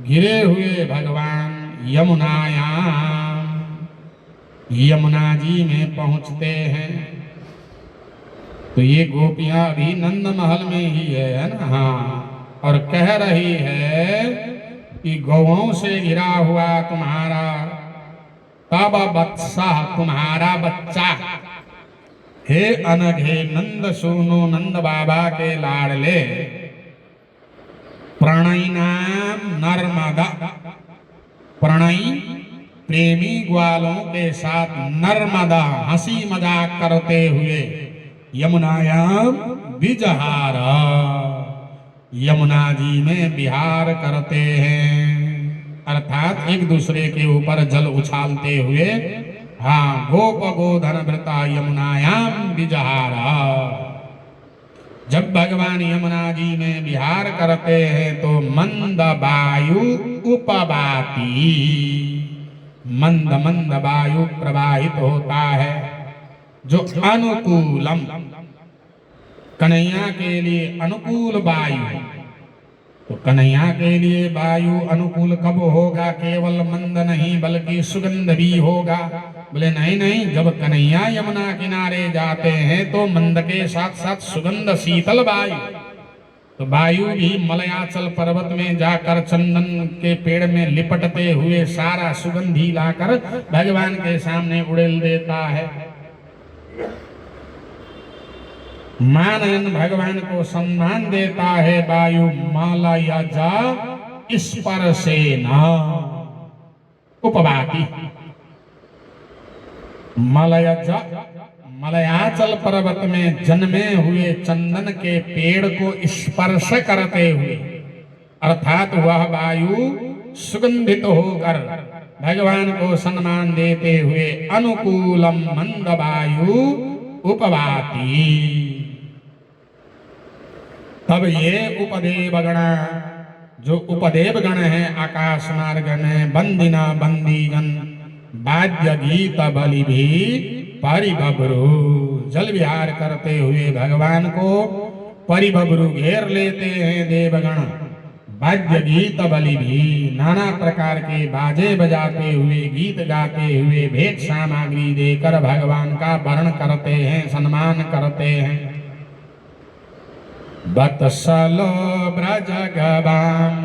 घिरे हुए भगवान यमुनायाम, यमुना जी में पहुंचते हैं। तो ये गोपियां अभी नंद महल में ही है ना। हाँ, और कह रही है कि गौओं से घिरा हुआ तुम्हारा तब बत्सा, तुम्हारा बच्चा, हे अनघे नंद सुनो नंद बाबा के लाडले, प्रणयी नाम नर्मदा, प्रणयी प्रेमी ग्वालों के साथ नर्मदा हंसी मजाक करते हुए यमुनायाम विजहारा, यमुना जी में विहार करते हैं, अर्थात एक दूसरे के ऊपर जल उछालते हुए। हाँ, गोप गोधन व्रता यमुनायाम विजहारा। जब भगवान यमुना जी में विहार करते हैं तो मंद वायु उपवाति, मंद मंद वायु प्रवाहित होता है, जो अनुकूलम, कन्हैया के लिए अनुकूल वायु। तो कन्हैया के लिए वायु अनुकूल कब होगा? केवल मंद नहीं बल्कि सुगंध भी होगा। बोले नहीं नहीं, जब कन्हैया यमुना किनारे जाते हैं तो मंद के साथ साथ सुगंध शीतल वायु। तो वायु भी मलयाचल पर्वत में जाकर चंदन के पेड़ में लिपटते हुए सारा सुगंधी लाकर भगवान के सामने उड़ेल देता है। मानन भगवान को सम्मान देता है वायु। माला या जा स्पर्शेना उपवाति, मलयज, मलयाचल पर्वत में जन्मे हुए चंदन के पेड़ को स्पर्श करते हुए अर्थात वह वायु सुगंधित होकर भगवान को सम्मान देते हुए अनुकूलम मंद वायु उपवाती। तब ये उपदेव गण, जो उपदेव गण है आकाश मार्ग में, बंदिना बंदीजन वाद्य गीत बलि भी परिबभ्रु, जल विहार करते हुए भगवान को परिबभ्रु घेर लेते हैं देवगण। वाद्य गीत बलि भी, नाना प्रकार के बाजे बजाते हुए, गीत गाते हुए, भेंट सामग्री देकर भगवान का वर्ण करते हैं, सम्मान करते हैं। बत्सलो ब्रज गवाम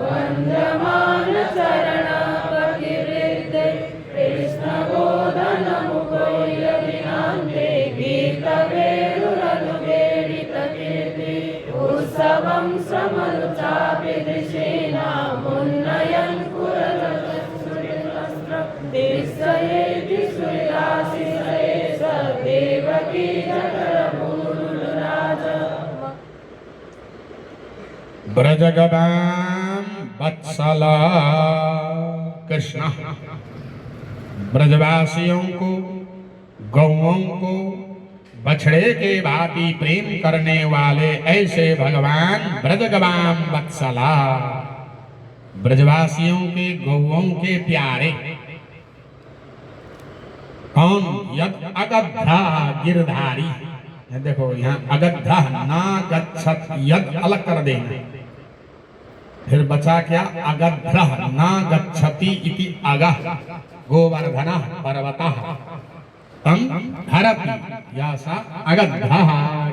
वंद्यमान चरण पतिवृत्ते कृष्ण गोधन मुकोय विनान्ते गीत वेणुरनुवेदित कीर्ति उत्सवं समनुचापि दृशेना मुन्नयन् कुरलसुरिवस्त्र दिशयेति सुराशिषये स देवकी जठरमूलराज। ब्रजगवाम वत्सला कृष्ण, ब्रजवासियों को, गौओं को बछड़े के भांति प्रेम करने वाले ऐसे भगवान ब्रजगवाम वत्सला, ब्रजवासियों के, गौओं के प्यारे। कौन? यद अगधा गिरधारी। देखो यहाँ अगधा ना गच्छत, यद अलग कर देना, फिर बचा क्या? अगधा ना गच्छति इति अगः गोवर्धन पर्वतः तम धरति यासा अगधा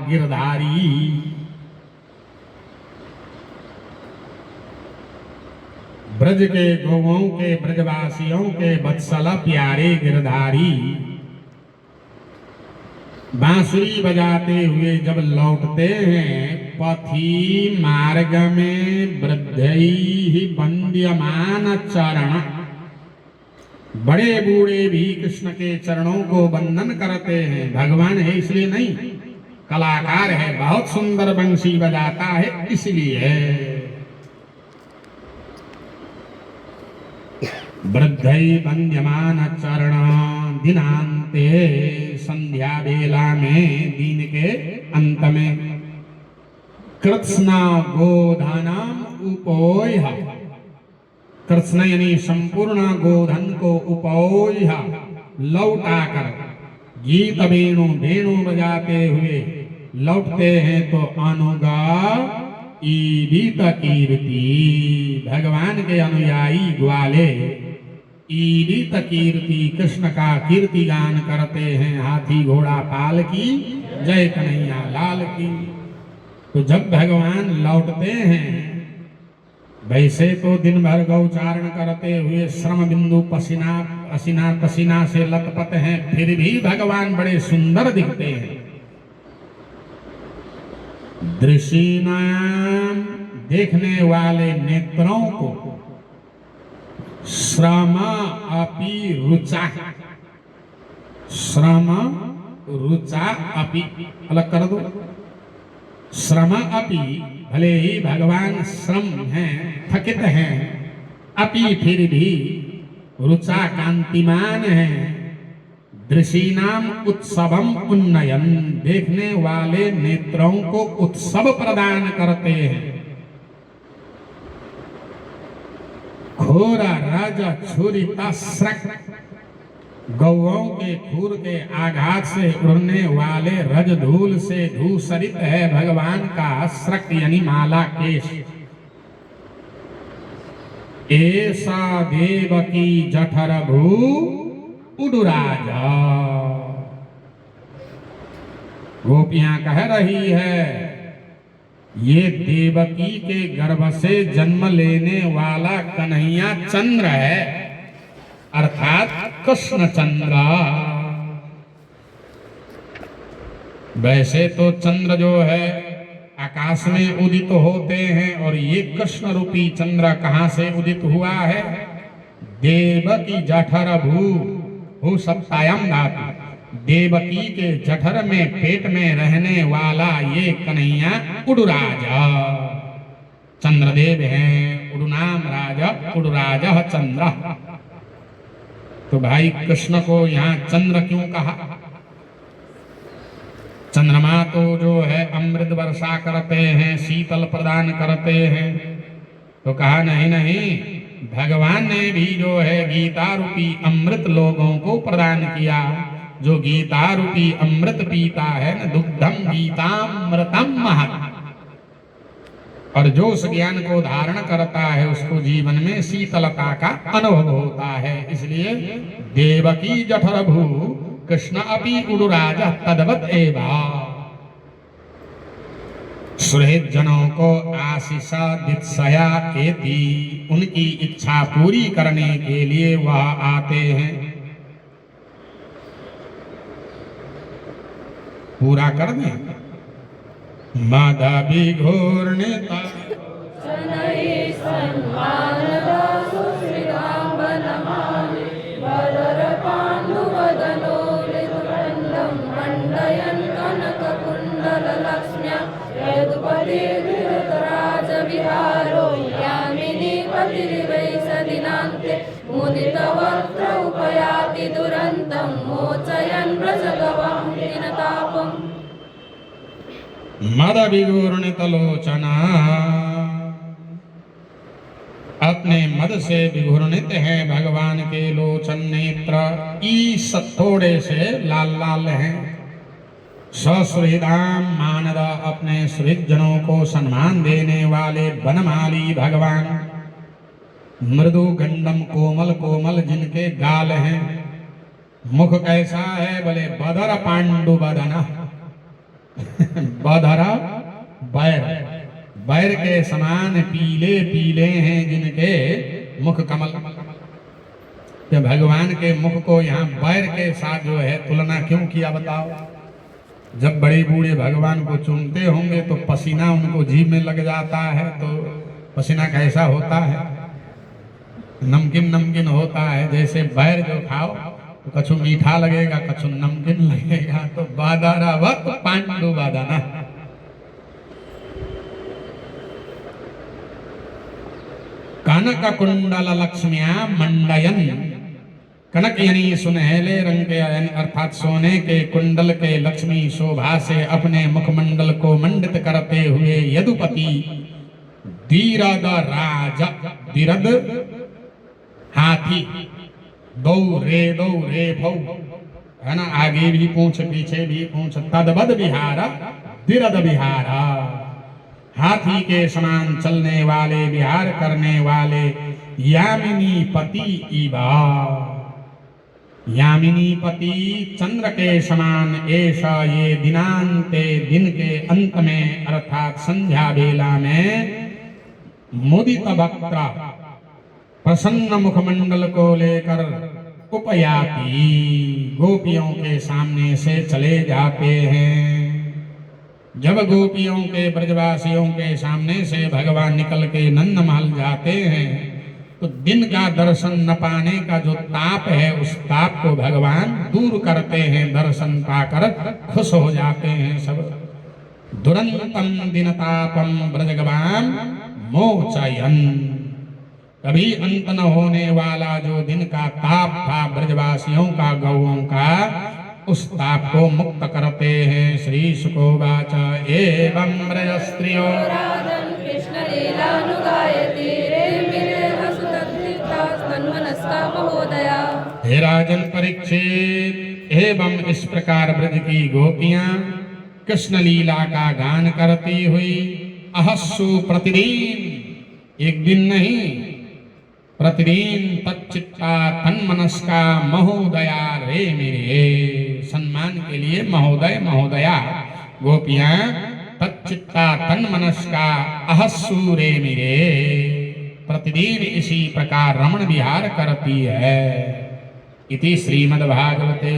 गिरधारी। ब्रज के गौओं के, ब्रजवासियों के वत्सल प्यारे गिरधारी बांसुरी बजाते हुए जब लौटते हैं, पथी मार्ग में वृद्धैः वन्द्यमान चरण, बड़े बूढ़े भी कृष्ण के चरणों को वंदन करते हैं। भगवान है इसलिए नहीं, कलाकार है, बहुत सुंदर बंसी बजाता है इसलिए। वृद्धैः वन्द्यमान चरण, दिनांते संध्या बेला में, दिन के अंत में, कृत्स्ना गोधनम उपोयः, कृष्ण यानी संपूर्ण गोधन को उपोयः लौटाकर, गीत वेणु वेणु बजाते हुए लौटते हैं तो अनुगा ईदित कीर्ति, भगवान के अनुयायी ग्वाले ईदित कीर्ति, कृष्ण का कीर्ति गान करते हैं। हाथी घोड़ा पाल की जय कन्हैया लाल की। तो जब भगवान लौटते हैं, वैसे तो दिन भर गौचारण करते हुए श्रम बिंदु पसीना पसीना से लथपथ हैं, फिर भी भगवान बड़े सुंदर दिखते हैं। दृशीनाम, देखने वाले नेत्रों को, श्रम अपि रुचा, श्रम रुचा अपि अलग कर दो। श्रम अपि, भले ही भगवान श्रम हैं, थकित हैं, अपि फिर भी रुचा कांतिमान हैं। दृशीनाम उत्सवम उन्नयन, देखने वाले नेत्रों को उत्सव प्रदान करते हैं। घोर रज छुरिता स्रक, गौओं के खुर के आघात से उड़ने वाले रज धूल से धूसरित है भगवान का स्रक यानी माला केश। ऐसा देवकी जठर भू उडुराजा, गोपियां कह रही है ये देवकी के गर्भ से जन्म लेने वाला कन्हैया चंद्र है, अर्थात कृष्ण चंद्र। वैसे तो चंद्र जो है आकाश में उदित होते हैं, और ये कृष्ण रूपी चंद्र कहां से उदित हुआ है? देवकी जठर भू सप्तायम धातु, देवकी के जठर में पेट में रहने वाला ये कन्हैया उडुराजा। चंद्रदेव हैं, उडुनाम राजा उडुराज चंद्र। तो भाई कृष्ण को यहाँ चंद्र क्यों कहा? चंद्रमा तो जो है अमृत वर्षा करते हैं, शीतल प्रदान करते हैं। तो कहा नहीं नहीं, भगवान ने भी जो है गीता रूपी अमृत लोगों को प्रदान किया। जो गीता रूपी अमृत पीता है न, दुग्धम गीतामृतम महत्, और जो उस ज्ञान को धारण करता है उसको जीवन में शीतलता का अनुभव होता है। इसलिए देवकी जठरभू कृष्ण अपि उडुराज तद्वत् एवा। सुहृद जनों को आशीषा दित्सया एति, उनकी इच्छा पूरी करने के लिए वह आते हैं। पूरा कर दें। माधवी घोरनेता शनैः सन्मानदा सुश्रीरामनमामि वरदपाण्डुवदनो मृदुकण्डं मण्डयन् कनककुण्डललक्ष्म्या यदुपतिर्धृतराजविहारो यामिनी पतिर्वै सदिनान्ते मुदितवक्त्र उपयाति दुरन्तं मोचयन् व्रजगवां दीनतापम्। मद विघूर्णित लोचना, अपने मद से विघूर्णित है भगवान के लोचन नेत्र। ईस थोड़े से लाल लाल हैं। ससुहृदाम मानद, अपने सुहृद जनों को सम्मान देने वाले बनमाली भगवान। मृदु गंडम, कोमल कोमल जिनके गाल हैं। मुख कैसा है? बोले बदर पांडु बदना बधरा बैर, बैर के समान पीले पीले हैं जिनके मुख कमल। कि भगवान के मुख को यहाँ बैर के साथ जो है तुलना क्यों किया बताओ? जब बड़े बूढ़े भगवान को चूमते होंगे तो पसीना उनको जीभ में लग जाता है, तो पसीना कैसा होता है? नमकीन नमकीन होता है। जैसे बैर जो खाओ तो कछु मीठा लगेगा, कछु नमकीन लगेगा। तो बादारावत पांडु बादाना। कनक कुंडल लक्ष्मिया मंडयन, कनक यानी सुनहले रंग के, अर्थात सोने के कुंडल के लक्ष्मी शोभा से अपने मुखमंडल को मंडित करते हुए यदुपति धीरद राजा, धीरद हाथी, दो रे भौ है ना, आगे भी पूछ पीछे भी पूछ, तद्वद विहार धीरद विहारा, हाथी के समान चलने वाले, विहार करने वाले यामिनी पति इवा। यामिनी पति चंद्र के समान ऐसा ये दिनांते, दिन के अंत में अर्थात संध्या बेला में मुदित वक्त्र, प्रसन्न मुखमंडल को लेकर उपयाति, गोपियों के सामने से चले जाते हैं। जब गोपियों के ब्रजवासियों के सामने से भगवान निकल के नंद महल जाते हैं तो दिन का दर्शन न पाने का जो ताप है उस ताप को भगवान दूर करते हैं। दर्शन पाकर खुश हो जाते हैं सब। दुरंतम दिनतापम ब्रजगवान मोचयन, कभी अंत न होने वाला जो दिन का ताप था ब्रजवासियों का, गौओं का, उस ताप को मुक्त करते हैं। श्री शुकोवाच एवं ब्रज स्त्रियो राजन् कृष्ण लीलानुगायति रेमिरे हसुतन्मनस्का महोदया। हे राजन परीक्षित, एवं इस प्रकार ब्रज की गोपियां कृष्ण लीला का गान करती हुई अहस्सु, प्रतिदिन, एक दिन नहीं, प्रतिदिन तच्चित्ता तन्मनस्का महोदया रे मेरे, सम्मान के लिए महोदय महोदया गोपियां तच्चित्ता तन्मनस्का अहस्सु रे मेरे, प्रतिदिन इसी प्रकार रमण विहार करती है। इति श्रीमद्भागवते